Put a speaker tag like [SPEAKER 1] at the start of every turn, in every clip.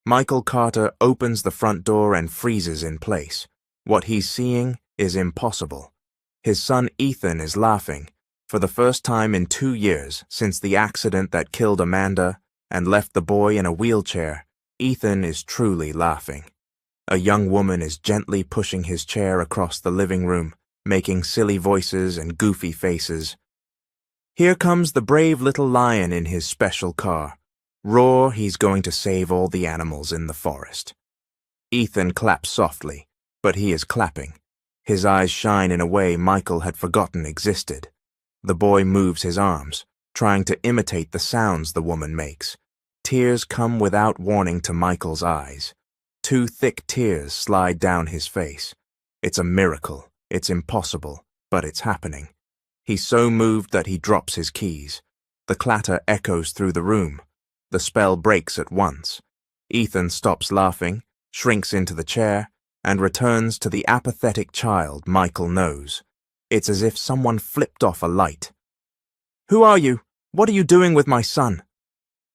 [SPEAKER 1] Michael Carter opens the front door and freezes in place. What he's seeing is impossible. His son Ethan is laughing, for the first time in 2 years since the accident that killed Amanda and left the boy in a wheelchair. Ethan is truly laughing. A young woman is gently pushing his chair across the living room, making silly voices and goofy faces. Here comes the brave little lion in his special car. Roar, he's going to save all the animals in the forest. Ethan claps softly, but he is clapping. His eyes shine in a way Michael had forgotten existed. The boy moves his arms, trying to imitate the sounds the woman makes. Tears come without warning to Michael's eyes. 2 thick tears slide down his face. It's a miracle. It's impossible, but it's happening. He's so moved that he drops his keys. The clatter echoes through the room. The spell breaks at once. Ethan stops laughing, shrinks into the chair, and returns to the apathetic child Michael knows. It's as if someone flipped off a light. "Who are you? What are you doing with my son?"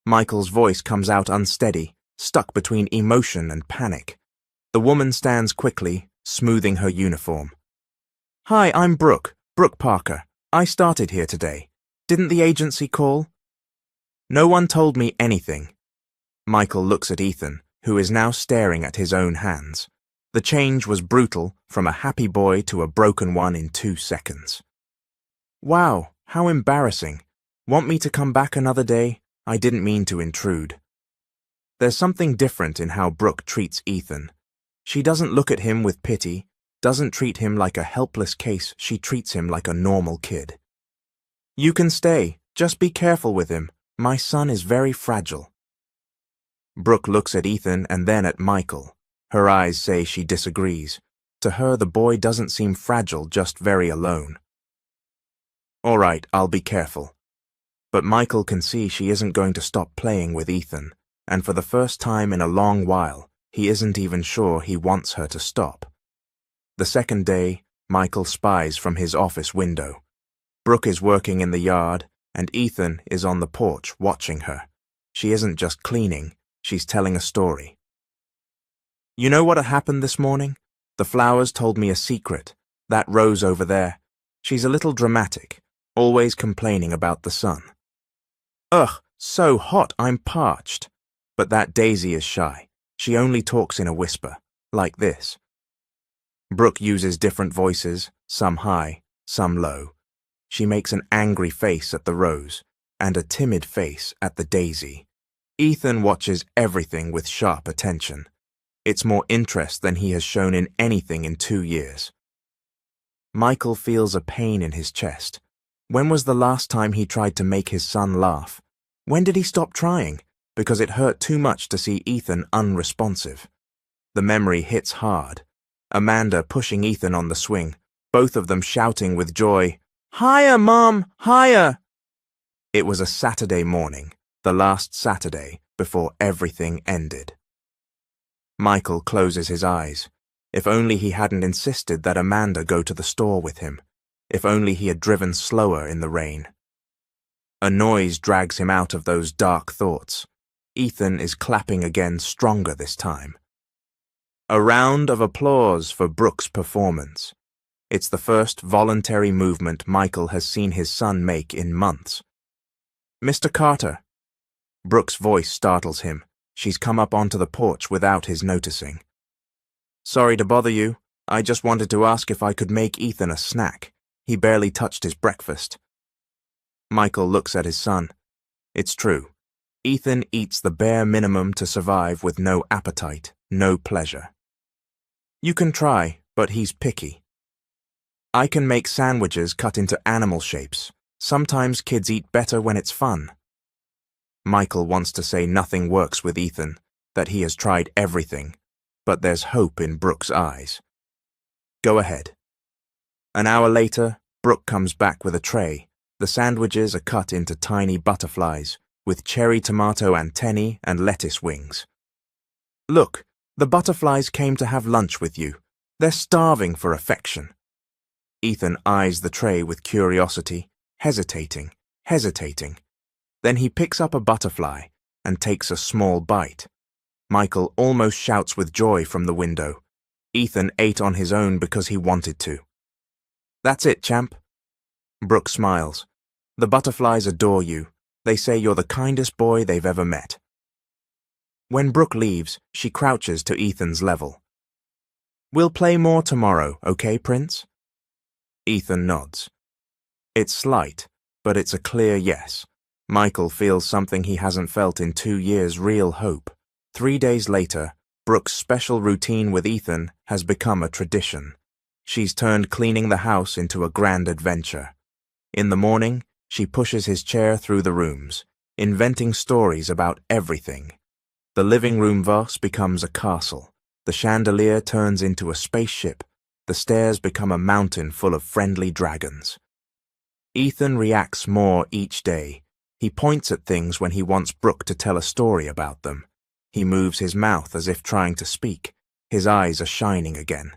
[SPEAKER 1] Michael's voice comes out unsteady, stuck between emotion and panic. The woman stands quickly, smoothing her uniform. "Hi, I'm Brooke Parker. I started here today. Didn't the agency call?" "No one told me anything." Michael looks at Ethan, who is now staring at his own hands. The change was brutal, from a happy boy to a broken one in 2 seconds. "Wow, how embarrassing. Want me to come back another day? I didn't mean to intrude." There's something different in how Brooke treats Ethan. She doesn't look at him with pity, doesn't treat him like a helpless case, she treats him like a normal kid. "You can stay, just be careful with him. My son is very fragile." Brooke looks at Ethan and then at Michael. Her eyes say she disagrees. To her, the boy doesn't seem fragile, just very alone. "All right, I'll be careful." But Michael can see she isn't going to stop playing with Ethan, and for the first time in a long while, he isn't even sure he wants her to stop. The second day, Michael spies from his office window. Brooke is working in the yard, and Ethan is on the porch watching her. She isn't just cleaning, she's telling a story. "You know what happened this morning? The flowers told me a secret. That rose over there. She's a little dramatic, always complaining about the sun. Ugh, so hot, I'm parched. But that daisy is shy. She only talks in a whisper, like this." Brooke uses different voices, some high, some low. She makes an angry face at the rose, and a timid face at the daisy. Ethan watches everything with sharp attention. It's more interest than he has shown in anything in 2 years. Michael feels a pain in his chest. When was the last time he tried to make his son laugh? When did he stop trying? Because it hurt too much to see Ethan unresponsive. The memory hits hard. Amanda pushing Ethan on the swing, both of them shouting with joy, "Higher, Mom, higher!" It was a Saturday morning, the last Saturday before everything ended. Michael closes his eyes. If only he hadn't insisted that Amanda go to the store with him. If only he had driven slower in the rain. A noise drags him out of those dark thoughts. Ethan is clapping again, stronger this time. A round of applause for Brooke's performance. It's the first voluntary movement Michael has seen his son make in months. "Mr. Carter." Brooke's voice startles him. She's come up onto the porch without his noticing. "Sorry to bother you. I just wanted to ask if I could make Ethan a snack. He barely touched his breakfast." Michael looks at his son. It's true. Ethan eats the bare minimum to survive with no appetite, no pleasure. "You can try, but he's picky." "I can make sandwiches cut into animal shapes. Sometimes kids eat better when it's fun." Michael wants to say nothing works with Ethan, that he has tried everything, but there's hope in Brooke's eyes. "Go ahead." An hour later, Brooke comes back with a tray. The sandwiches are cut into tiny butterflies, with cherry tomato antennae and lettuce wings. "Look, the butterflies came to have lunch with you. They're starving for affection." Ethan eyes the tray with curiosity, hesitating. Then he picks up a butterfly and takes a small bite. Michael almost shouts with joy from the window. Ethan ate on his own because he wanted to. That's it, champ. Brooke smiles. The butterflies adore you. They say you're the kindest boy they've ever met. When Brooke leaves, she crouches to Ethan's level. We'll play more tomorrow, okay, Prince? Ethan nods. It's slight, but it's a clear yes. Michael feels something he hasn't felt in 2 years, real hope. 3 days later, Brooke's special routine with Ethan has become a tradition. She's turned cleaning the house into a grand adventure. In the morning, she pushes his chair through the rooms, inventing stories about everything. The living room vase becomes a castle. The chandelier turns into a spaceship. The stairs become a mountain full of friendly dragons. Ethan reacts more each day. He points at things when he wants Brooke to tell a story about them. He moves his mouth as if trying to speak. His eyes are shining again.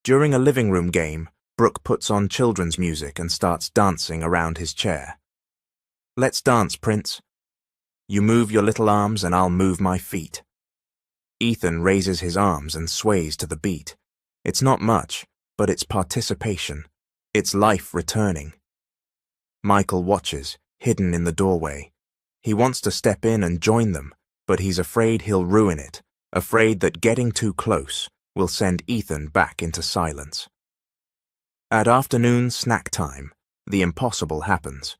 [SPEAKER 1] During a living room game, Brooke puts on children's music and starts dancing around his chair. Let's dance, Prince. You move your little arms and I'll move my feet. Ethan raises his arms and sways to the beat. It's not much, but it's participation. It's life returning. Michael watches, hidden in the doorway. He wants to step in and join them, but he's afraid he'll ruin it, afraid that getting too close will send Ethan back into silence. At afternoon snack time, the impossible happens.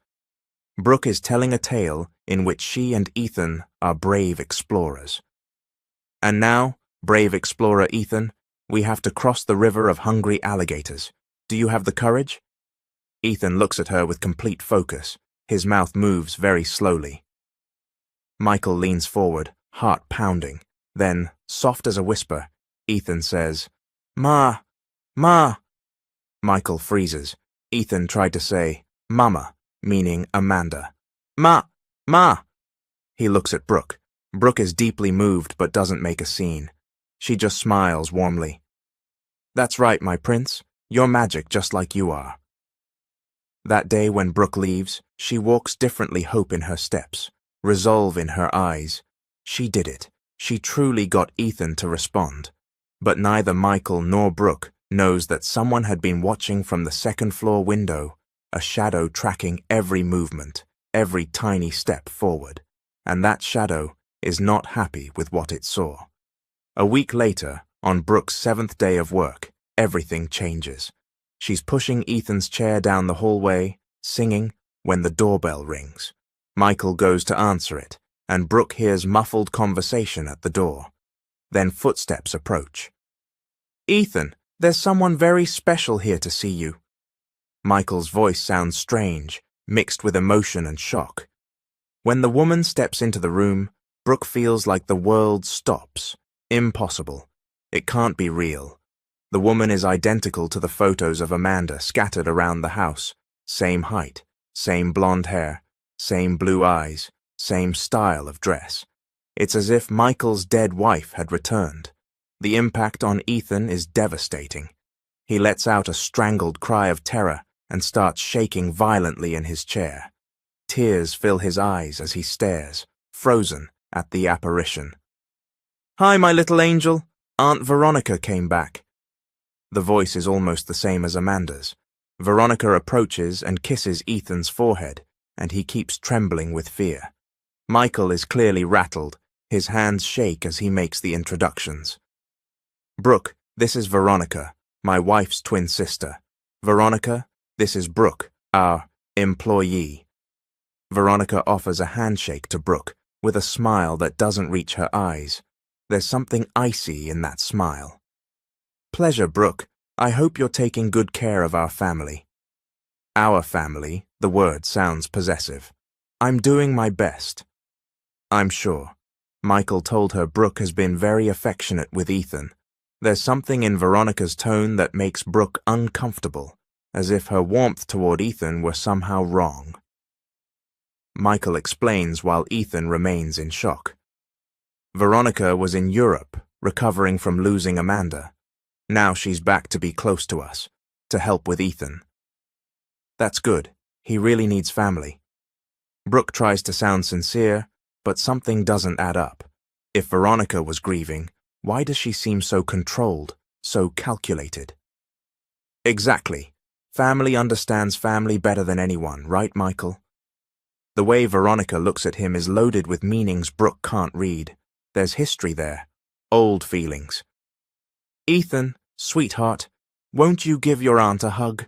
[SPEAKER 1] Brooke is telling a tale in which she and Ethan are brave explorers. And now, brave explorer Ethan, we have to cross the river of hungry alligators. Do you have the courage? Ethan looks at her with complete focus. His mouth moves very slowly. Michael leans forward, heart pounding. Then, soft as a whisper, Ethan says, Ma! Ma! Michael freezes. Ethan tried to say, Mama, meaning Amanda. Ma! Ma! He looks at Brooke. Brooke is deeply moved but doesn't make a scene. She just smiles warmly. That's right, my prince. You're magic just like you are. That day when Brooke leaves, she walks differently, hope in her steps, resolve in her eyes. She did it. She truly got Ethan to respond. But neither Michael nor Brooke knows that someone had been watching from the second-floor window, a shadow tracking every movement, every tiny step forward. And that shadow is not happy with what it saw. A week later, on Brooke's 7th day of work, everything changes. She's pushing Ethan's chair down the hallway, singing, when the doorbell rings. Michael goes to answer it, and Brooke hears muffled conversation at the door. Then footsteps approach. Ethan, there's someone very special here to see you. Michael's voice sounds strange, mixed with emotion and shock. When the woman steps into the room, Brooke feels like the world stops. Impossible. It can't be real. The woman is identical to the photos of Amanda scattered around the house. Same height, same blonde hair, same blue eyes, same style of dress. It's as if Michael's dead wife had returned. The impact on Ethan is devastating. He lets out a strangled cry of terror and starts shaking violently in his chair. Tears fill his eyes as he stares, frozen, at the apparition. Hi, my little angel. Aunt Veronica came back. The voice is almost the same as Amanda's. Veronica approaches and kisses Ethan's forehead, and he keeps trembling with fear. Michael is clearly rattled. His hands shake as he makes the introductions. Brooke, this is Veronica, my wife's twin sister. Veronica, this is Brooke, our employee. Veronica offers a handshake to Brooke with a smile that doesn't reach her eyes. There's something icy in that smile. Pleasure, Brooke. I hope you're taking good care of our family. Our family, the word sounds possessive. I'm doing my best. I'm sure. Michael told her Brooke has been very affectionate with Ethan. There's something in Veronica's tone that makes Brooke uncomfortable, as if her warmth toward Ethan were somehow wrong. Michael explains while Ethan remains in shock. Veronica was in Europe, recovering from losing Amanda. Now she's back to be close to us, to help with Ethan. That's good. He really needs family. Brooke tries to sound sincere, but something doesn't add up. If Veronica was grieving, why does she seem so controlled, so calculated? Exactly. Family understands family better than anyone, right, Michael? The way Veronica looks at him is loaded with meanings Brooke can't read. There's history there, old feelings. Ethan, sweetheart, won't you give your aunt a hug?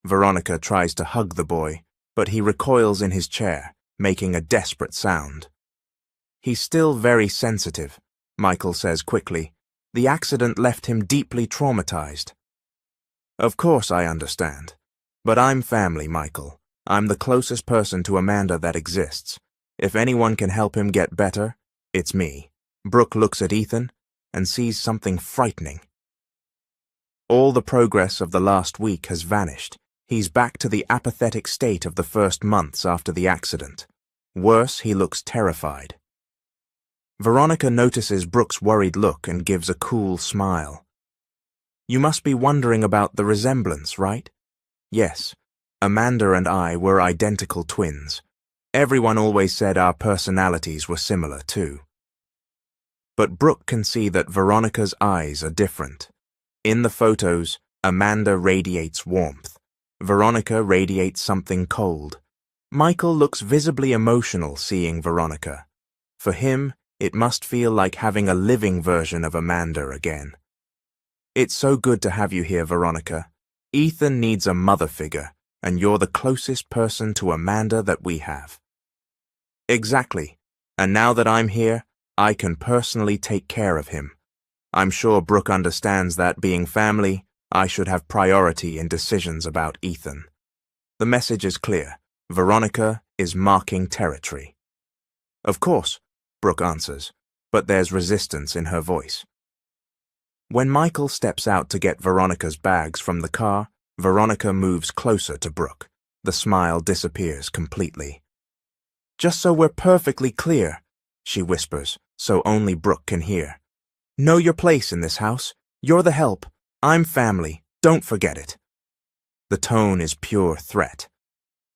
[SPEAKER 1] Veronica tries to hug the boy, but he recoils in his chair, making a desperate sound. He's still very sensitive, Michael says quickly. The accident left him deeply traumatized. Of course I understand. But I'm family, Michael. I'm the closest person to Amanda that exists. If anyone can help him get better, it's me. Brooke looks at Ethan and sees something frightening. All the progress of the last week has vanished. He's back to the apathetic state of the first months after the accident. Worse, he looks terrified. Veronica notices Brooke's worried look and gives a cool smile. You must be wondering about the resemblance, right? Yes, Amanda and I were identical twins. Everyone always said our personalities were similar, too. But Brooke can see that Veronica's eyes are different. In the photos, Amanda radiates warmth. Veronica radiates something cold. Michael looks visibly emotional seeing Veronica. For him, it must feel like having a living version of Amanda again. It's so good to have you here, Veronica. Ethan needs a mother figure, and you're the closest person to Amanda that we have. Exactly. And now that I'm here, I can personally take care of him. I'm sure Brooke understands that being family, I should have priority in decisions about Ethan. The message is clear. Veronica is marking territory. Of course, Brooke answers, but there's resistance in her voice. When Michael steps out to get Veronica's bags from the car, Veronica moves closer to Brooke. The smile disappears completely. Just so we're perfectly clear, she whispers, so only Brooke can hear. Know your place in this house. You're the help. I'm family. Don't forget it. The tone is pure threat.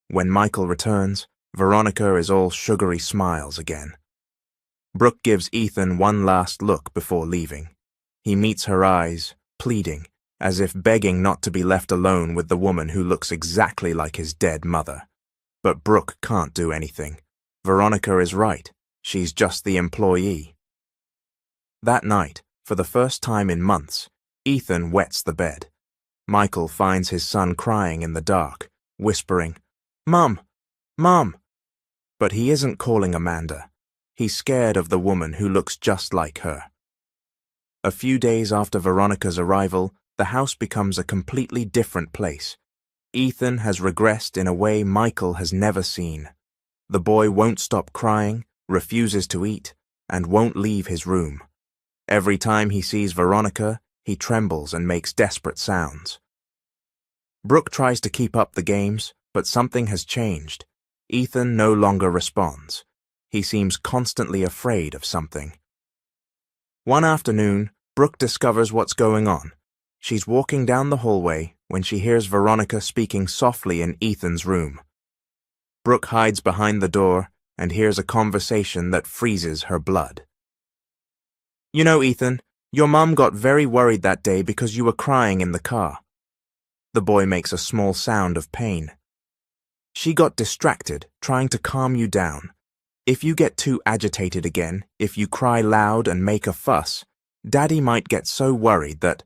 [SPEAKER 1] When Michael returns, Veronica is all sugary smiles again. Brooke gives Ethan one last look before leaving. He meets her eyes, pleading, as if begging not to be left alone with the woman who looks exactly like his dead mother. But Brooke can't do anything. Veronica is right. She's just the employee. That night, for the first time in months, Ethan wets the bed. Michael finds his son crying in the dark, whispering, "Mom! Mom!" But he isn't calling Amanda. He's scared of the woman who looks just like her. A few days after Veronica's arrival, the house becomes a completely different place. Ethan has regressed in a way Michael has never seen. The boy won't stop crying, refuses to eat, and won't leave his room. Every time he sees Veronica, he trembles and makes desperate sounds. Brooke tries to keep up the games, but something has changed. Ethan no longer responds. He seems constantly afraid of something. One afternoon, Brooke discovers what's going on. She's walking down the hallway when she hears Veronica speaking softly in Ethan's room. Brooke hides behind the door and hears a conversation that freezes her blood. You know, Ethan, your mom got very worried that day because you were crying in the car. The boy makes a small sound of pain. She got distracted, trying to calm you down. If you get too agitated again, if you cry loud and make a fuss, Daddy might get so worried that,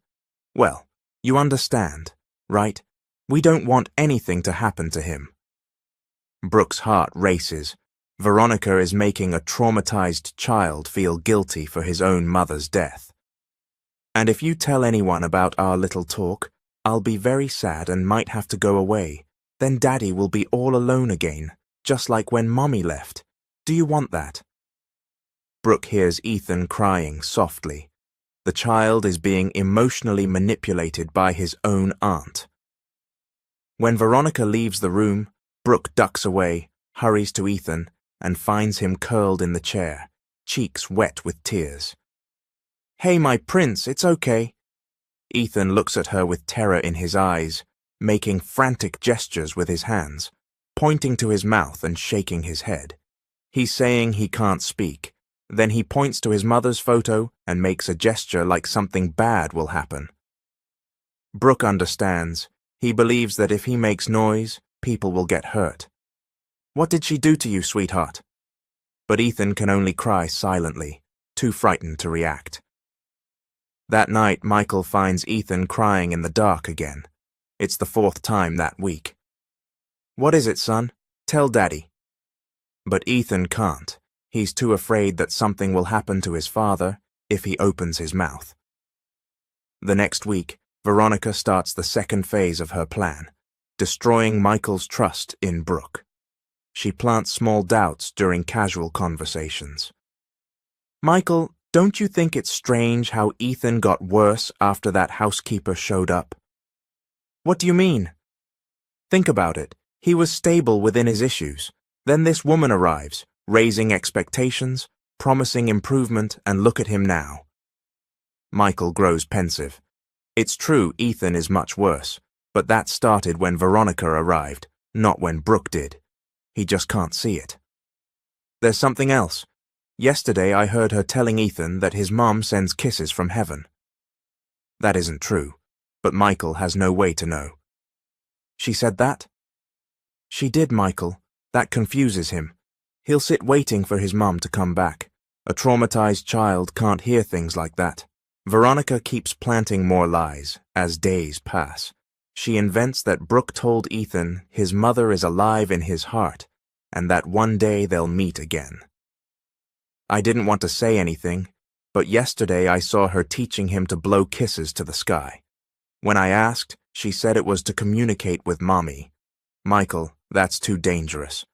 [SPEAKER 1] well, you understand, right? We don't want anything to happen to him. Brooke's heart races. Veronica is making a traumatized child feel guilty for his own mother's death. And if you tell anyone about our little talk, I'll be very sad and might have to go away. Then Daddy will be all alone again, just like when Mommy left. Do you want that? Brooke hears Ethan crying softly. The child is being emotionally manipulated by his own aunt. When Veronica leaves the room, Brooke ducks away, hurries to Ethan, and finds him curled in the chair, cheeks wet with tears. Hey, my prince, it's okay. Ethan looks at her with terror in his eyes, making frantic gestures with his hands, pointing to his mouth and shaking his head. He's saying he can't speak, Then he points to his mother's photo and makes a gesture like something bad will happen. Brooke understands. He believes that if he makes noise, people will get hurt. "What did she do to you, sweetheart?" But Ethan can only cry silently, too frightened to react. That night, Michael finds Ethan crying in the dark again. It's the 4th time that week. "What is it, son? Tell Daddy." But Ethan can't. He's too afraid that something will happen to his father if he opens his mouth. The next week, Veronica starts the second phase of her plan, destroying Michael's trust in Brooke. She plants small doubts during casual conversations. "Michael, don't you think it's strange how Ethan got worse after that housekeeper showed up?" "What do you mean?" "Think about it. He was stable within his issues. Then this woman arrives, raising expectations, promising improvement, and look at him now." Michael grows pensive. It's true Ethan is much worse, but that started when Veronica arrived, not when Brooke did. He just can't see it. "There's something else. Yesterday I heard her telling Ethan that his mom sends kisses from heaven." That isn't true, but Michael has no way to know. "She said that?" "She did, Michael. That confuses him. He'll sit waiting for his mom to come back. A traumatized child can't hear things like that." Veronica keeps planting more lies as days pass. She invents that Brooke told Ethan his mother is alive in his heart and that one day they'll meet again. "I didn't want to say anything, but yesterday I saw her teaching him to blow kisses to the sky. When I asked, she said it was to communicate with Mommy. Michael, that's too dangerous."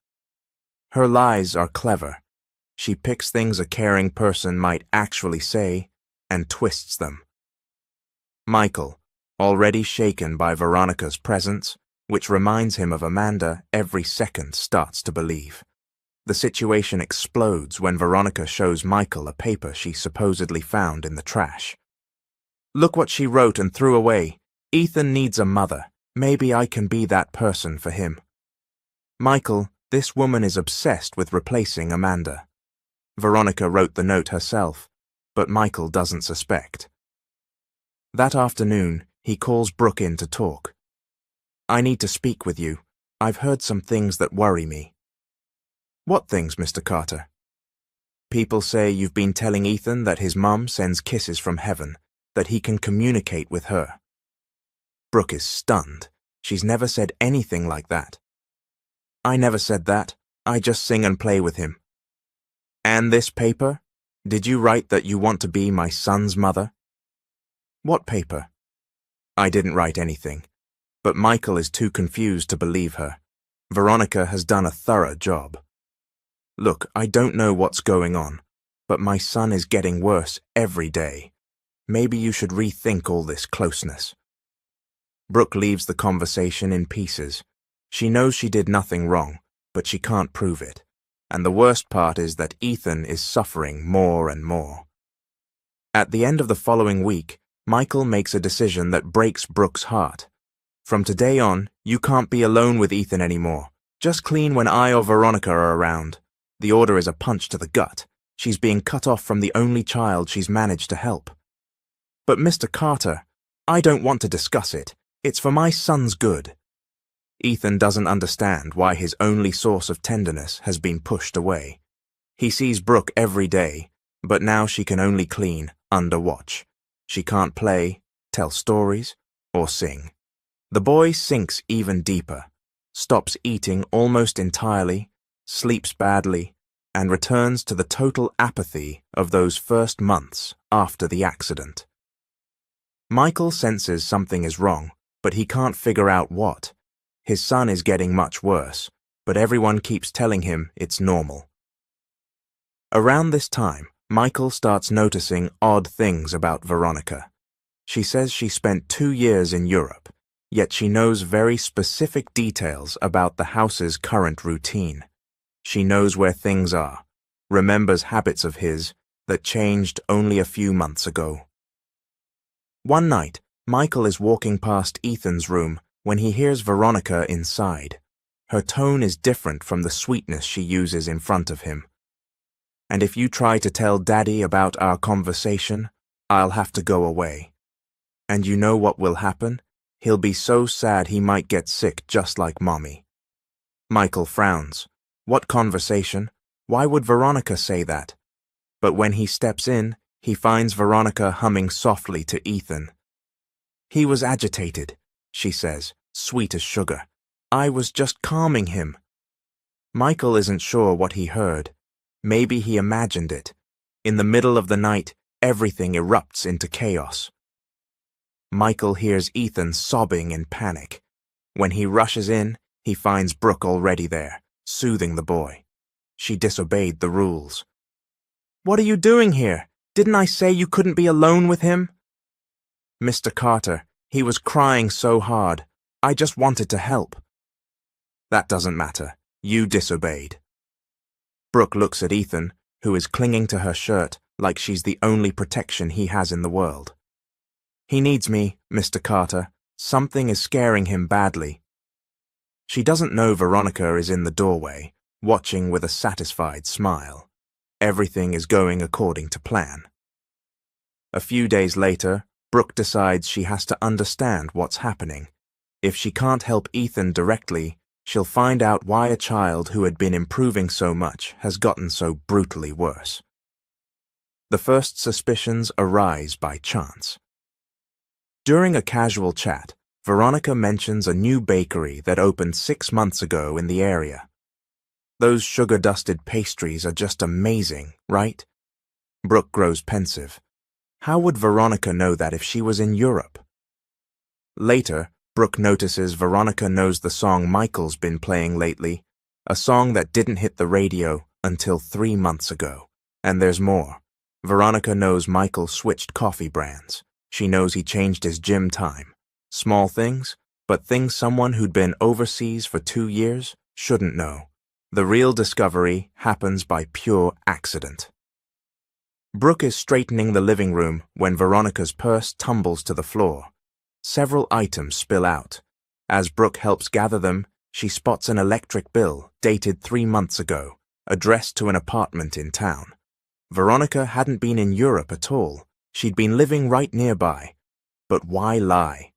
[SPEAKER 1] Her lies are clever. She picks things a caring person might actually say and twists them. Michael, already shaken by Veronica's presence, which reminds him of Amanda every second, starts to believe. The situation explodes when Veronica shows Michael a paper she supposedly found in the trash. "Look what she wrote and threw away. Ethan needs a mother. Maybe I can be that person for him." "Michael, this woman is obsessed with replacing Amanda." Veronica wrote the note herself, but Michael doesn't suspect. That afternoon, he calls Brooke in to talk. "I need to speak with you. I've heard some things that worry me." "What things, Mr. Carter?" "People say you've been telling Ethan that his mom sends kisses from heaven, that he can communicate with her." Brooke is stunned. She's never said anything like that. "I never said that. I just sing and play with him." "And this paper? Did you write that you want to be my son's mother?" "What paper?" "I didn't write anything." But Michael is too confused to believe her. Veronica has done a thorough job. "Look, I don't know what's going on, but my son is getting worse every day. Maybe you should rethink all this closeness." Brooke leaves the conversation in pieces. She knows she did nothing wrong, but she can't prove it. And the worst part is that Ethan is suffering more and more. At the end of the following week, Michael makes a decision that breaks Brooke's heart. "From today on, you can't be alone with Ethan anymore. Just clean when I or Veronica are around." The order is a punch to the gut. She's being cut off from the only child she's managed to help. "But Mr. Carter, I don't want to discuss it. It's for my son's good." Ethan doesn't understand why his only source of tenderness has been pushed away. He sees Brooke every day, but now she can only clean under watch. She can't play, tell stories, or sing. The boy sinks even deeper, stops eating almost entirely, sleeps badly, and returns to the total apathy of those first months after the accident. Michael senses something is wrong, but he can't figure out what. His son is getting much worse, but everyone keeps telling him it's normal. Around this time, Michael starts noticing odd things about Veronica. She says she spent 2 years in Europe, yet she knows very specific details about the house's current routine. She knows where things are, remembers habits of his that changed only a few months ago. One night, Michael is walking past Ethan's room when he hears Veronica inside. Her tone is different from the sweetness she uses in front of him. And if you try to tell Daddy about our conversation, I'll have to go away. And you know what will happen? He'll be so sad he might get sick just like Mommy." Michael frowns. What conversation? Why would Veronica say that? But when he steps in, he finds Veronica humming softly to Ethan. "He was agitated," she says, sweet as sugar. "I was just calming him." Michael isn't sure what he heard. Maybe he imagined it. In the middle of the night, everything erupts into chaos. Michael hears Ethan sobbing in panic. When he rushes in, he finds Brooke already there, soothing the boy. She disobeyed the rules. "What are you doing here? Didn't I say you couldn't be alone with him?" "Mr. Carter, he was crying so hard. I just wanted to help." "That doesn't matter. You disobeyed." Brooke looks at Ethan, who is clinging to her shirt like she's the only protection he has in the world. "He needs me, Mr. Carter. Something is scaring him badly." She doesn't know Veronica is in the doorway, watching with a satisfied smile. Everything is going according to plan. A few days later, Brooke decides she has to understand what's happening. If she can't help Ethan directly, she'll find out why a child who had been improving so much has gotten so brutally worse. The first suspicions arise by chance. During a casual chat, Veronica mentions a new bakery that opened 6 months ago in the area. "Those sugar-dusted pastries are just amazing, right?" Brooke grows pensive. How would Veronica know that if she was in Europe? Later, Brooke notices Veronica knows the song Michael's been playing lately, a song that didn't hit the radio until 3 months ago. And there's more. Veronica knows Michael switched coffee brands. She knows he changed his gym time. Small things, but things someone who'd been overseas for 2 years shouldn't know. The real discovery happens by pure accident. Brooke is straightening the living room when Veronica's purse tumbles to the floor. Several items spill out. As Brooke helps gather them, she spots an electric bill dated 3 months ago, addressed to an apartment in town. Veronica hadn't been in Europe at all. She'd been living right nearby. But why lie?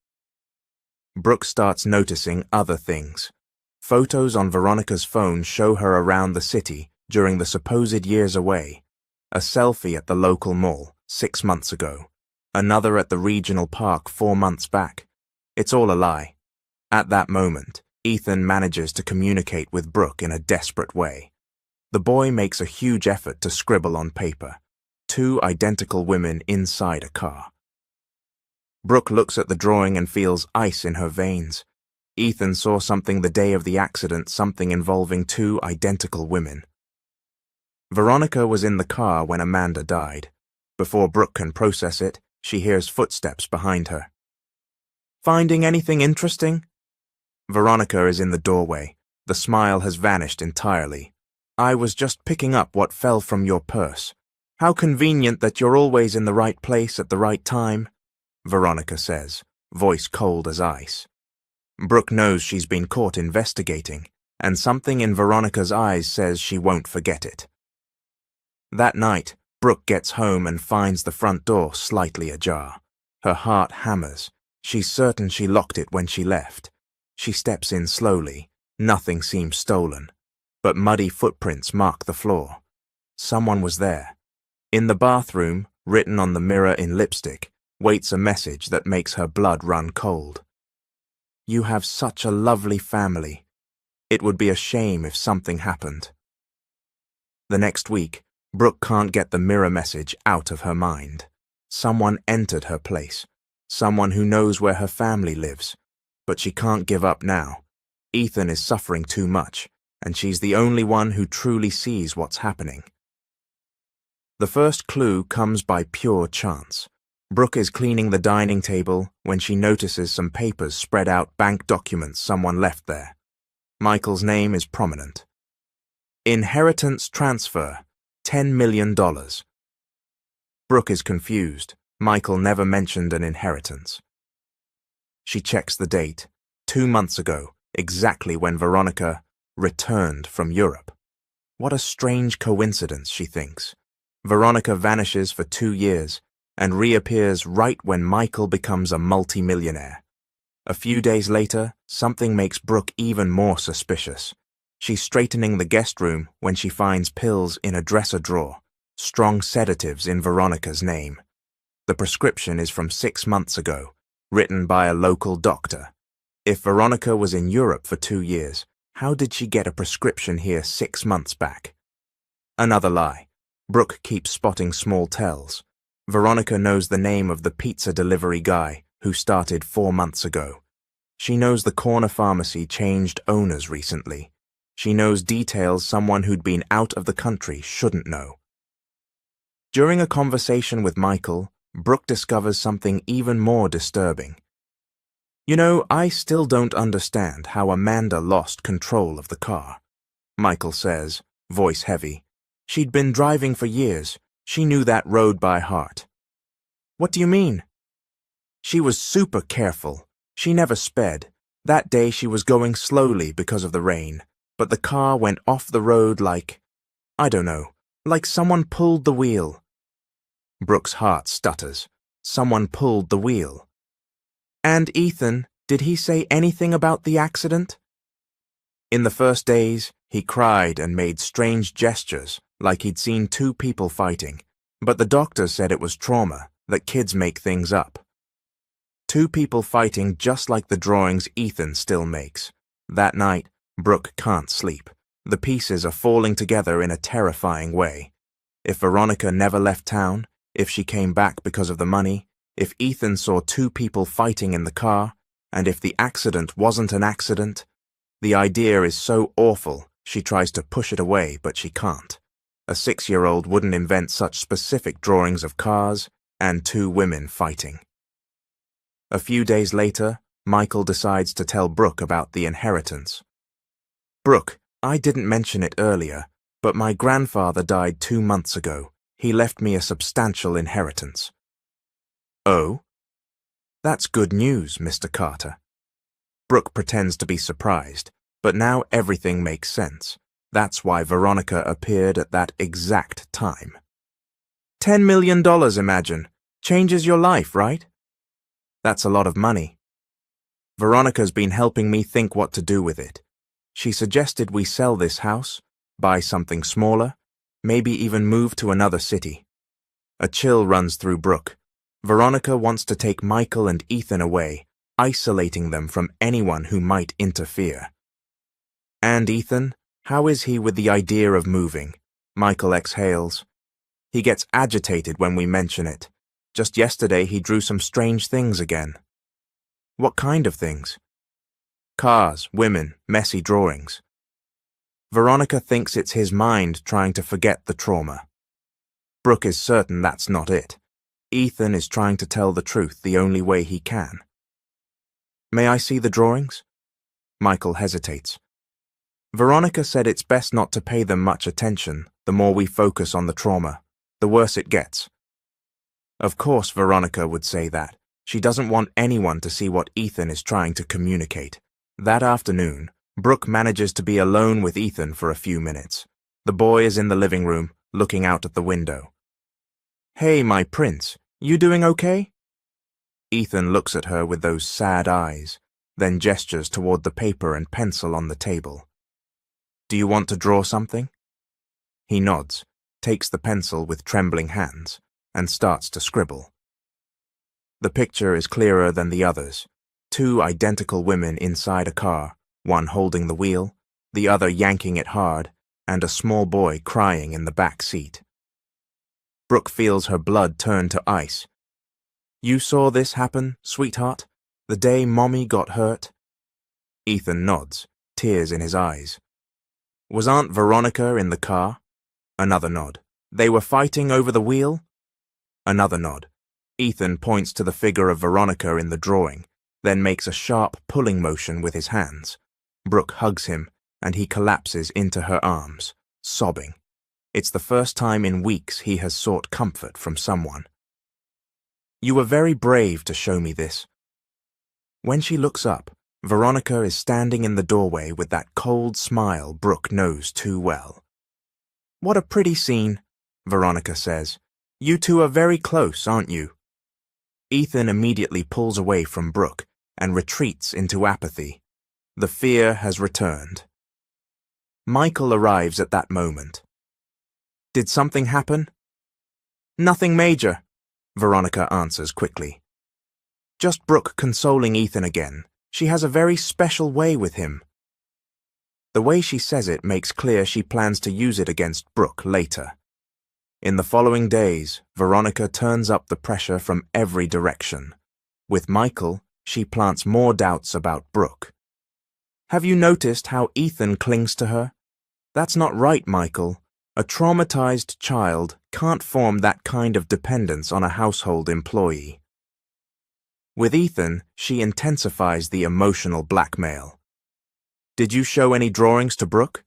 [SPEAKER 1] Brooke starts noticing other things. Photos on Veronica's phone show her around the city during the supposed years away. A selfie at the local mall 6 months ago. Another at the regional park 4 months back. It's all a lie. At that moment, Ethan manages to communicate with Brooke in a desperate way. The boy makes a huge effort to scribble on paper. 2 identical women inside a car. Brooke looks at the drawing and feels ice in her veins. Ethan saw something the day of the accident, something involving 2 identical women. Veronica was in the car when Amanda died. Before Brooke can process it, she hears footsteps behind her. "Finding anything interesting?" Veronica is in the doorway. The smile has vanished entirely. "I was just picking up what fell from your purse. How convenient that you're always in the right place at the right time," Veronica says, voice cold as ice. Brooke knows she's been caught investigating, and something in Veronica's eyes says she won't forget it. That night, Brooke gets home and finds the front door slightly ajar. Her heart hammers. She's certain she locked it when she left. She steps in slowly. Nothing seems stolen. But muddy footprints mark the floor. Someone was there. In the bathroom, written on the mirror in lipstick, waits a message that makes her blood run cold. "You have such a lovely family. It would be a shame if something happened." The next week, Brooke can't get the mirror message out of her mind. Someone entered her place. Someone who knows where her family lives. But she can't give up now. Ethan is suffering too much, and she's the only one who truly sees what's happening. The first clue comes by pure chance. Brooke is cleaning the dining table when she notices some papers spread out, bank documents someone left there. Michael's name is prominent. Inheritance transfer, $10 million. Brooke is confused. Michael never mentioned an inheritance. She checks the date, 2 months ago, exactly when Veronica returned from Europe. What a strange coincidence, she thinks. Veronica vanishes for 2 years and reappears right when Michael becomes a multimillionaire. A few days later, something makes Brooke even more suspicious. She's straightening the guest room when she finds pills in a dresser drawer, strong sedatives in Veronica's name. The prescription is from 6 months ago, written by a local doctor. If Veronica was in Europe for 2 years, how did she get a prescription here 6 months back? Another lie. Brooke keeps spotting small tells. Veronica knows the name of the pizza delivery guy who started 4 months ago. She knows the corner pharmacy changed owners recently. She knows details someone who'd been out of the country shouldn't know. During a conversation with Michael, Brooke discovers something even more disturbing. You know, I still don't understand how Amanda lost control of the car, Michael says, voice heavy. She'd been driving for years. She knew that road by heart. What do you mean? She was super careful. She never sped. That day she was going slowly because of the rain, but the car went off the road like, I don't know, like someone pulled the wheel. Brooke's heart stutters. Someone pulled the wheel. And Ethan, did he say anything about the accident? In the first days, he cried and made strange gestures, like he'd seen 2 people fighting, but the doctor said it was trauma, that kids make things up. 2 people fighting just like the drawings Ethan still makes. That night, Brooke can't sleep. The pieces are falling together in a terrifying way. If Veronica never left town, if she came back because of the money, if Ethan saw 2 people fighting in the car, and if the accident wasn't an accident, the idea is so awful she tries to push it away, but she can't. A 6-year-old wouldn't invent such specific drawings of cars and 2 women fighting. A few days later, Michael decides to tell Brooke about the inheritance. Brooke, I didn't mention it earlier, but my grandfather died 2 months ago. He left me a substantial inheritance. Oh? That's good news, Mr. Carter. Brooke pretends to be surprised, but now everything makes sense. That's why Veronica appeared at that exact time. $10 million, imagine. Changes your life, right? That's a lot of money. Veronica's been helping me think what to do with it. She suggested we sell this house, buy something smaller, maybe even move to another city. A chill runs through Brooke. Veronica wants to take Michael and Ethan away, isolating them from anyone who might interfere. And Ethan, how is he with the idea of moving? Michael exhales. He gets agitated when we mention it. Just yesterday he drew some strange things again. What kind of things? Cars, women, messy drawings. Veronica thinks it's his mind trying to forget the trauma. Brooke is certain that's not it. Ethan is trying to tell the truth the only way he can. May I see the drawings? Michael hesitates. Veronica said it's best not to pay them much attention. The more we focus on the trauma, the worse it gets. Of course Veronica would say that. She doesn't want anyone to see what Ethan is trying to communicate. That afternoon, Brooke manages to be alone with Ethan for a few minutes. The boy is in the living room, looking out at the window. Hey, my prince, you doing okay? Ethan looks at her with those sad eyes, then gestures toward the paper and pencil on the table. Do you want to draw something? He nods, takes the pencil with trembling hands, and starts to scribble. The picture is clearer than the others. 2 identical women inside a car, one holding the wheel, the other yanking it hard, and a small boy crying in the back seat. Brooke feels her blood turn to ice. You saw this happen, sweetheart? The day Mommy got hurt? Ethan nods, tears in his eyes. Was Aunt Veronica in the car? Another nod. They were fighting over the wheel? Another nod. Ethan points to the figure of Veronica in the drawing, then makes a sharp pulling motion with his hands. Brooke hugs him, and he collapses into her arms, sobbing. It's the first time in weeks he has sought comfort from someone. You were very brave to show me this. When she looks up, Veronica is standing in the doorway with that cold smile Brooke knows too well. What a pretty scene, Veronica says. You two are very close, aren't you? Ethan immediately pulls away from Brooke and retreats into apathy. The fear has returned. Michael arrives at that moment. Did something happen? Nothing major, Veronica answers quickly. Just Brooke consoling Ethan again. She has a very special way with him. The way she says it makes clear she plans to use it against Brooke later. In the following days, Veronica turns up the pressure from every direction. With Michael, she plants more doubts about Brooke. Have you noticed how Ethan clings to her? That's not right, Michael. A traumatized child can't form that kind of dependence on a household employee. With Ethan, she intensifies the emotional blackmail. Did you show any drawings to Brooke?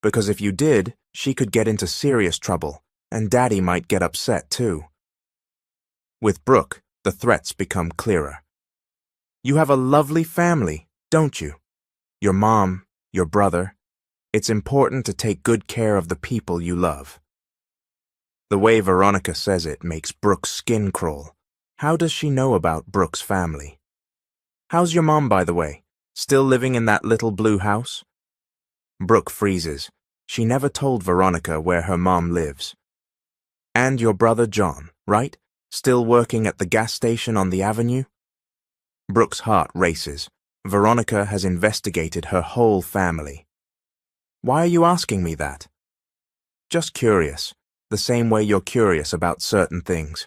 [SPEAKER 1] Because if you did, she could get into serious trouble, and Daddy might get upset too. With Brooke, the threats become clearer. You have a lovely family, don't you? Your mom, your brother. It's important to take good care of the people you love. The way Veronica says it makes Brooke's skin crawl. How does she know about Brooke's family? How's your mom, by the way? Still living in that little blue house? Brooke freezes. She never told Veronica where her mom lives. And your brother John, right? Still working at the gas station on the avenue? Brooke's heart races. Veronica has investigated her whole family. Why are you asking me that? Just curious, the same way you're curious about certain things.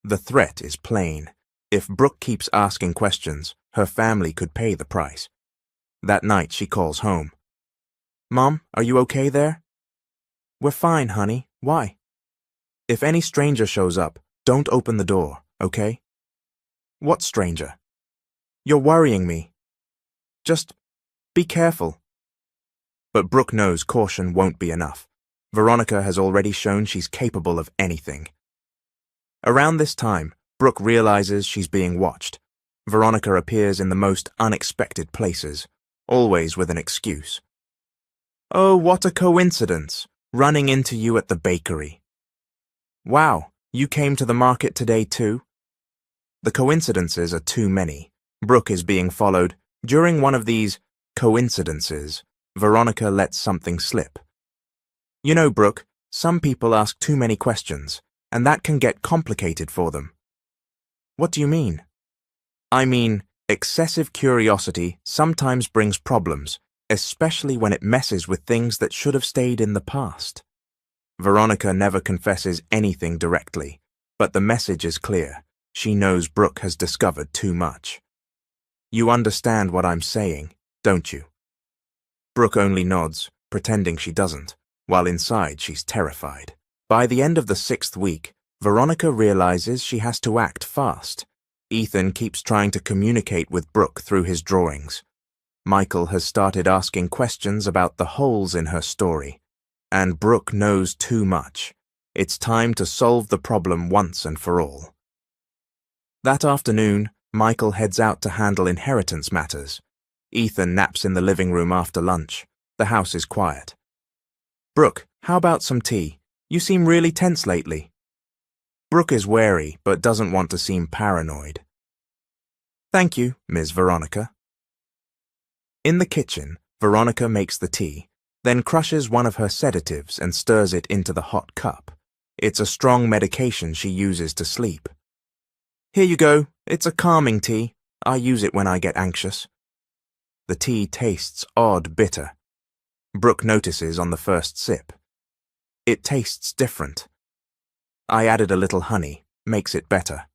[SPEAKER 1] The threat is plain. If Brooke keeps asking questions, her family could pay the price. That night she calls home. Mom, are you okay there? We're fine, honey. Why? If any stranger shows up, don't open the door, okay? What stranger? You're worrying me. Just be careful. But Brooke knows caution won't be enough. Veronica has already shown she's capable of anything. Around this time, Brooke realizes she's being watched. Veronica appears in the most unexpected places, always with an excuse. Oh, what a coincidence, running into you at the bakery. Wow, you came to the market today too? The coincidences are too many. Brooke is being followed. During one of these coincidences, Veronica lets something slip. You know, Brooke, some people ask too many questions, and that can get complicated for them. What do you mean? I mean, excessive curiosity sometimes brings problems, especially when it messes with things that should have stayed in the past. Veronica never confesses anything directly, but the message is clear. She knows Brooke has discovered too much. You understand what I'm saying, don't you? Brooke only nods, pretending she doesn't, while inside she's terrified. By the end of the 6th week, Veronica realizes she has to act fast. Ethan keeps trying to communicate with Brooke through his drawings. Michael has started asking questions about the holes in her story. And Brooke knows too much. It's time to solve the problem once and for all. That afternoon, Michael heads out to handle inheritance matters. Ethan naps in the living room after lunch. The house is quiet. Brooke, how about some tea? You seem really tense lately. Brooke is wary, but doesn't want to seem paranoid. Thank you, Ms. Veronica. In the kitchen, Veronica makes the tea, then crushes one of her sedatives and stirs it into the hot cup. It's a strong medication she uses to sleep. Here you go. It's a calming tea. I use it when I get anxious. The tea tastes odd bitter. Brooke notices on the first sip. It tastes different. I added a little honey, makes it better.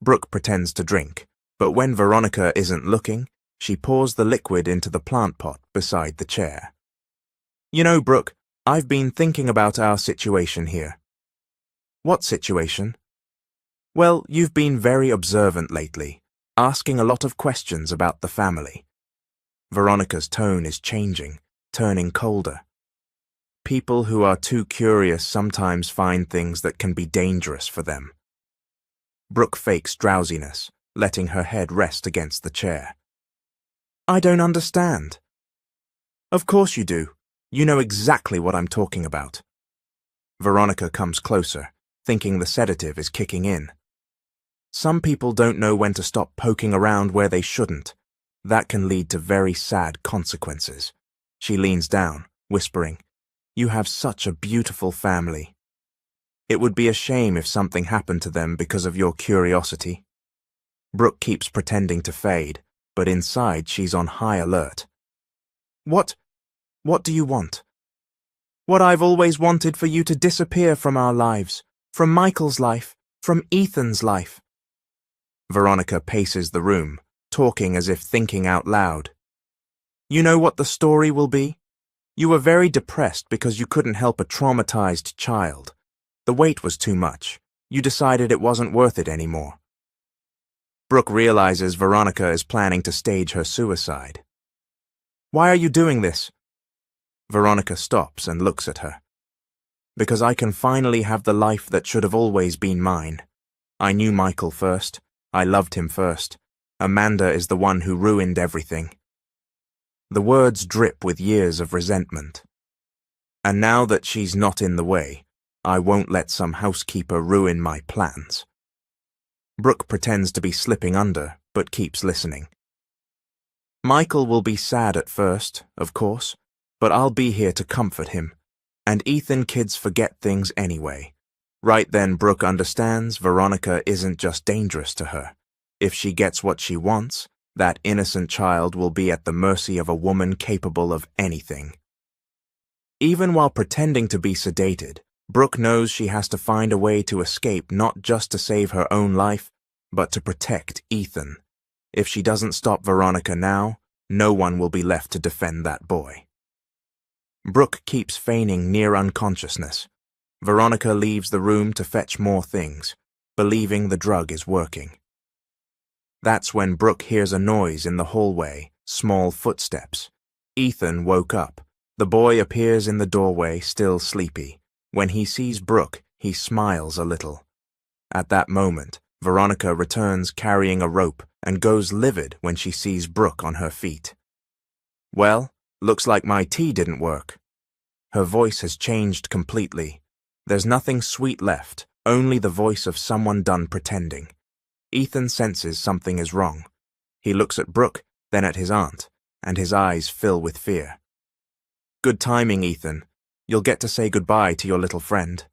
[SPEAKER 1] Brooke pretends to drink, but when Veronica isn't looking, she pours the liquid into the plant pot beside the chair. You know, Brooke, I've been thinking about our situation here. What situation? Well, you've been very observant lately, asking a lot of questions about the family. Veronica's tone is changing, turning colder. People who are too curious sometimes find things that can be dangerous for them. Brooke fakes drowsiness, letting her head rest against the chair. I don't understand. Of course you do. You know exactly what I'm talking about. Veronica comes closer, thinking the sedative is kicking in. Some people don't know when to stop poking around where they shouldn't. That can lead to very sad consequences. She leans down, whispering, "You have such a beautiful family. It would be a shame if something happened to them because of your curiosity." Brooke keeps pretending to fade, but inside she's on high alert. What do you want?" "What I've always wanted, for you to disappear from our lives, from Michael's life, from Ethan's life." Veronica paces the room, talking as if thinking out loud. "You know what the story will be? You were very depressed because you couldn't help a traumatized child. The weight was too much. You decided it wasn't worth it anymore." Brooke realizes Veronica is planning to stage her suicide. "Why are you doing this?" Veronica stops and looks at her. "Because I can finally have the life that should have always been mine. I knew Michael first. I loved him first. Amanda is the one who ruined everything." The words drip with years of resentment. "And now that she's not in the way, I won't let some housekeeper ruin my plans." Brooke pretends to be slipping under, but keeps listening. "Michael will be sad at first, of course, but I'll be here to comfort him. And Ethan, kids forget things anyway." Right then, Brooke understands Veronica isn't just dangerous to her. If she gets what she wants, that innocent child will be at the mercy of a woman capable of anything. Even while pretending to be sedated, Brooke knows she has to find a way to escape, not just to save her own life, but to protect Ethan. If she doesn't stop Veronica now, no one will be left to defend that boy. Brooke keeps feigning near unconsciousness. Veronica leaves the room to fetch more things, believing the drug is working. That's when Brooke hears a noise in the hallway, small footsteps. Ethan woke up. The boy appears in the doorway, still sleepy. When he sees Brooke, he smiles a little. At that moment, Veronica returns carrying a rope and goes livid when she sees Brooke on her feet. "Well, looks like my tea didn't work." Her voice has changed completely. There's nothing sweet left, only the voice of someone done pretending. Ethan senses something is wrong. He looks at Brooke, then at his aunt, and his eyes fill with fear. "Good timing, Ethan. You'll get to say goodbye to your little friend."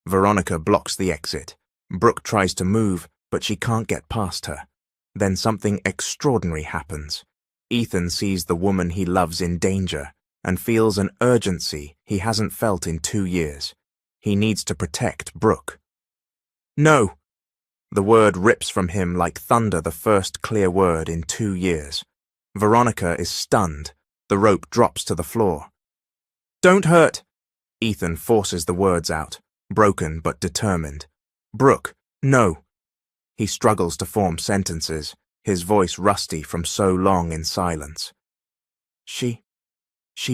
[SPEAKER 1] Veronica blocks the exit. Brooke tries to move, but she can't get past her. Then something extraordinary happens. Ethan sees the woman he loves in danger and feels an urgency he hasn't felt in 2 years. He needs to protect Brooke. "No!" The word rips from him like thunder, the first clear word in 2 years. Veronica is stunned. The rope drops to the floor. "Don't hurt!" Ethan forces the words out, broken but determined. "Brooke, no!" He struggles to form sentences, his voice rusty from so long in silence. She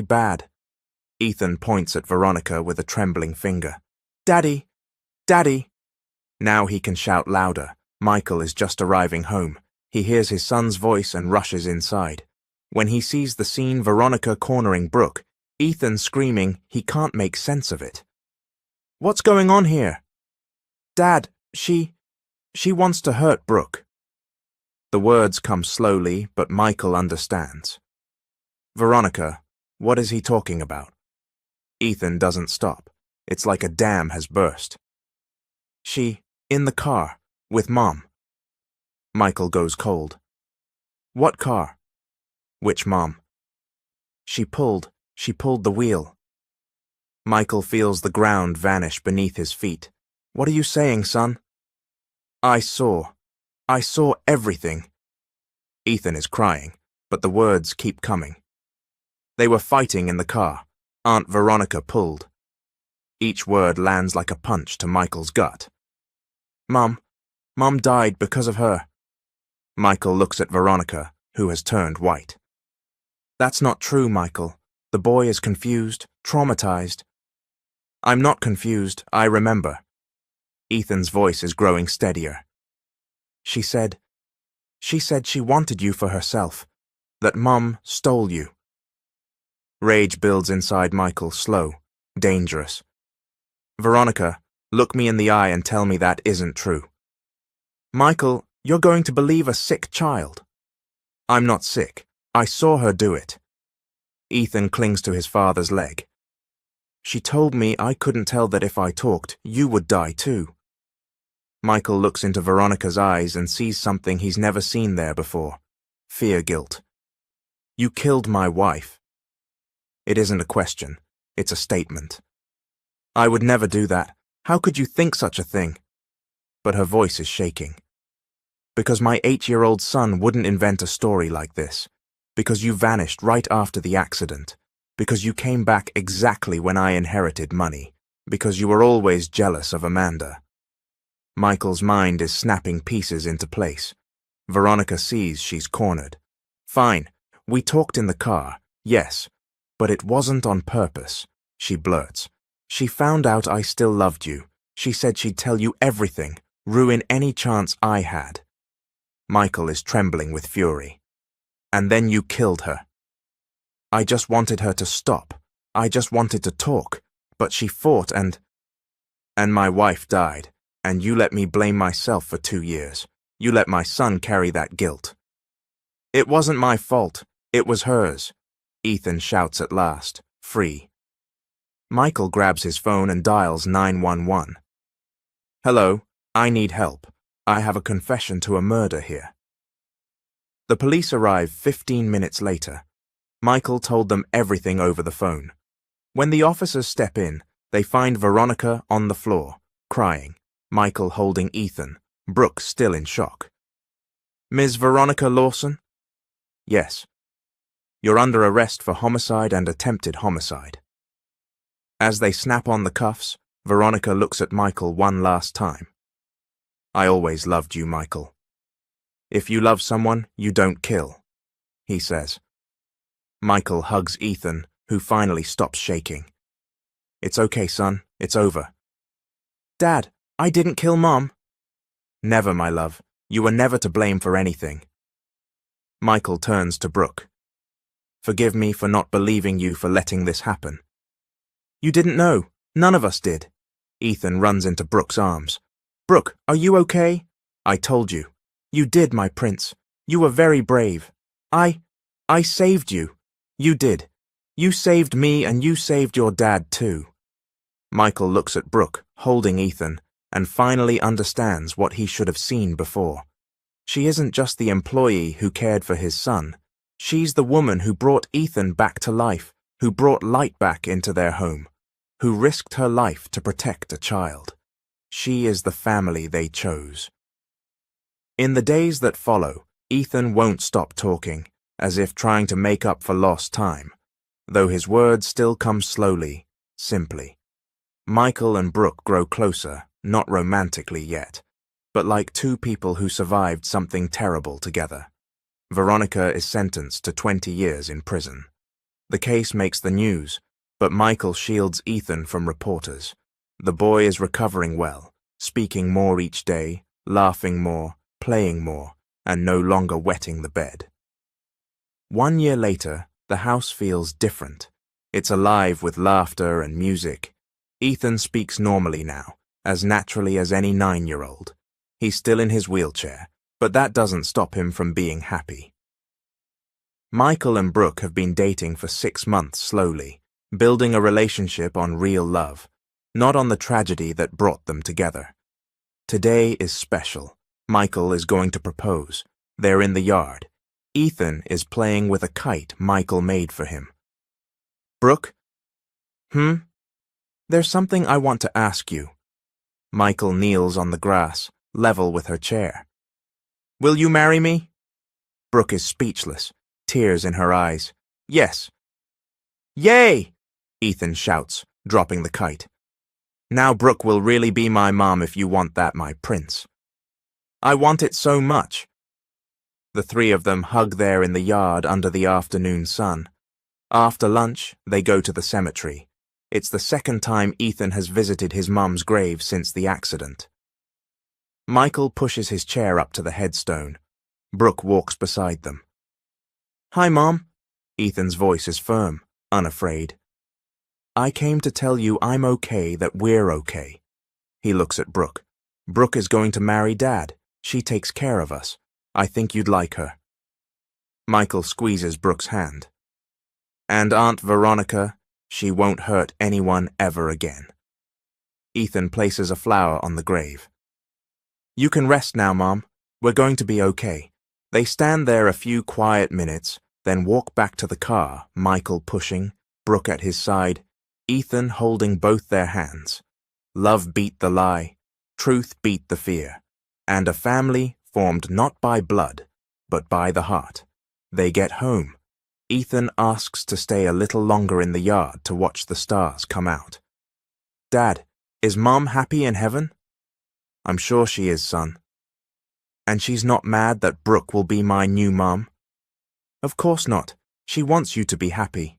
[SPEAKER 1] bad." Ethan points at Veronica with a trembling finger. "Daddy! Daddy!" Now he can shout louder. Michael is just arriving home. He hears his son's voice and rushes inside. When he sees the scene, Veronica cornering Brooke, Ethan screaming, he can't make sense of it. "What's going on here?" "Dad, she wants to hurt Brooke." The words come slowly, but Michael understands. "Veronica, what is he talking about?" Ethan doesn't stop. It's like a dam has burst. In the car, with Mom." Michael goes cold. "What car?" "Which Mom?" She pulled the wheel." Michael feels the ground vanish beneath his feet. "What are you saying, son?" I saw everything." Ethan is crying, but the words keep coming. "They were fighting in the car. Aunt Veronica pulled." Each word lands like a punch to Michael's gut. Mom died because of her." Michael looks at Veronica, who has turned white. "That's not true, Michael. The boy is confused, traumatized." "I'm not confused, I remember." Ethan's voice is growing steadier. She said she wanted you for herself, that Mom stole you." Rage builds inside Michael, slow, dangerous. Veronica, look me in the eye and tell me that isn't true. Michael, you're going to believe a sick child. I'm not sick. I saw her do it. Ethan clings to his father's leg. She told me I couldn't tell that if I talked, you would die too. Michael looks into Veronica's eyes and sees something he's never seen there before. Fear-guilt. You killed my wife. It isn't a question. It's a statement. I would never do that. How could you think such a thing? But her voice is shaking. Because my 8-year-old son wouldn't invent a story like this. Because you vanished right after the accident. Because you came back exactly when I inherited money. Because you were always jealous of Amanda. Michael's mind is snapping pieces into place. Veronica sees she's cornered. Fine, we talked in the car, yes, but it wasn't on purpose, she blurts. She found out I still loved you. She said she'd tell you everything, ruin any chance I had. Michael is trembling with fury. And then you killed her. I just wanted her to stop. I just wanted to talk, but she fought and my wife died. And you let me blame myself for 2 years. You let my son carry that guilt. It wasn't my fault. It was hers. Ethan shouts at last, free. Michael grabs his phone and dials 911. Hello, I need help. I have a confession to a murder here. The police arrive 15 minutes later. Michael told them everything over the phone. When the officers step in, they find Veronica on the floor, crying. Michael holding Ethan, Brooke still in shock. Ms. Veronica Lawson? Yes. You're under arrest for homicide and attempted homicide. As they snap on the cuffs, Veronica looks at Michael one last time. I always loved you, Michael. If you love someone, you don't kill, he says. Michael hugs Ethan, who finally stops shaking. It's okay, son. It's over. Dad, I didn't kill Mom. Never, my love. You were never to blame for anything. Michael turns to Brooke. Forgive me for not believing you for letting this happen. You didn't know. None of us did. Ethan runs into Brooke's arms. Brooke, are you okay? I told you. You did, my prince. You were very brave. I saved you. You did. You saved me and you saved your dad too. Michael looks at Brooke, holding Ethan, and finally understands what he should have seen before. She isn't just the employee who cared for his son. She's the woman who brought Ethan back to life, who brought light back into their home, who risked her life to protect a child. She is the family they chose. In the days that follow, Ethan won't stop talking, as if trying to make up for lost time, though his words still come slowly, simply. Michael and Brooke grow closer, not romantically yet, but like two people who survived something terrible together. Veronica is sentenced to 20 years in prison. The case makes the news, but Michael shields Ethan from reporters. The boy is recovering well, speaking more each day, laughing more, playing more, and no longer wetting the bed. 1 year later, the house feels different. It's alive with laughter and music. Ethan speaks normally now, as naturally as any 9-year-old. He's still in his wheelchair, but that doesn't stop him from being happy. Michael and Brooke have been dating for 6 months slowly, building a relationship on real love, not on the tragedy that brought them together. Today is special. Michael is going to propose. They're in the yard. Ethan is playing with a kite Michael made for him. Brooke? There's something I want to ask you. Michael kneels on the grass, level with her chair. Will you marry me? Brooke is speechless, tears in her eyes. Yes. Yay! Ethan shouts, dropping the kite. Now Brooke will really be my mom if you want that, my prince. I want it so much. The three of them hug there in the yard under the afternoon sun. After lunch, they go to the cemetery. It's the second time Ethan has visited his mum's grave since the accident. Michael pushes his chair up to the headstone. Brooke walks beside them. Hi, Mom. Ethan's voice is firm, unafraid. I came to tell you I'm okay, that we're okay. He looks at Brooke. Brooke is going to marry Dad. She takes care of us. I think you'd like her. Michael squeezes Brooke's hand. And Aunt Veronica, she won't hurt anyone ever again. Ethan places a flower on the grave. You can rest now, Mom. We're going to be okay. They stand there a few quiet minutes, then walk back to the car, Michael pushing, Brooke at his side, Ethan holding both their hands. Love beat the lie, truth beat the fear, and a family formed not by blood, but by the heart. They get home. Ethan asks to stay a little longer in the yard to watch the stars come out. Dad, is Mom happy in heaven? I'm sure she is, son. And she's not mad that Brooke will be my new mom? Of course not. She wants you to be happy.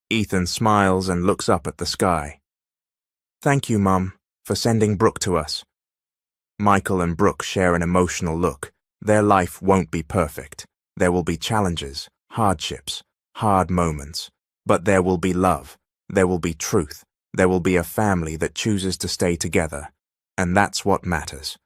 [SPEAKER 1] Ethan smiles and looks up at the sky. Thank you, Mum, for sending Brooke to us. Michael and Brooke share an emotional look. Their life won't be perfect. There will be challenges, hardships, hard moments. But there will be love. There will be truth. There will be a family that chooses to stay together. And that's what matters.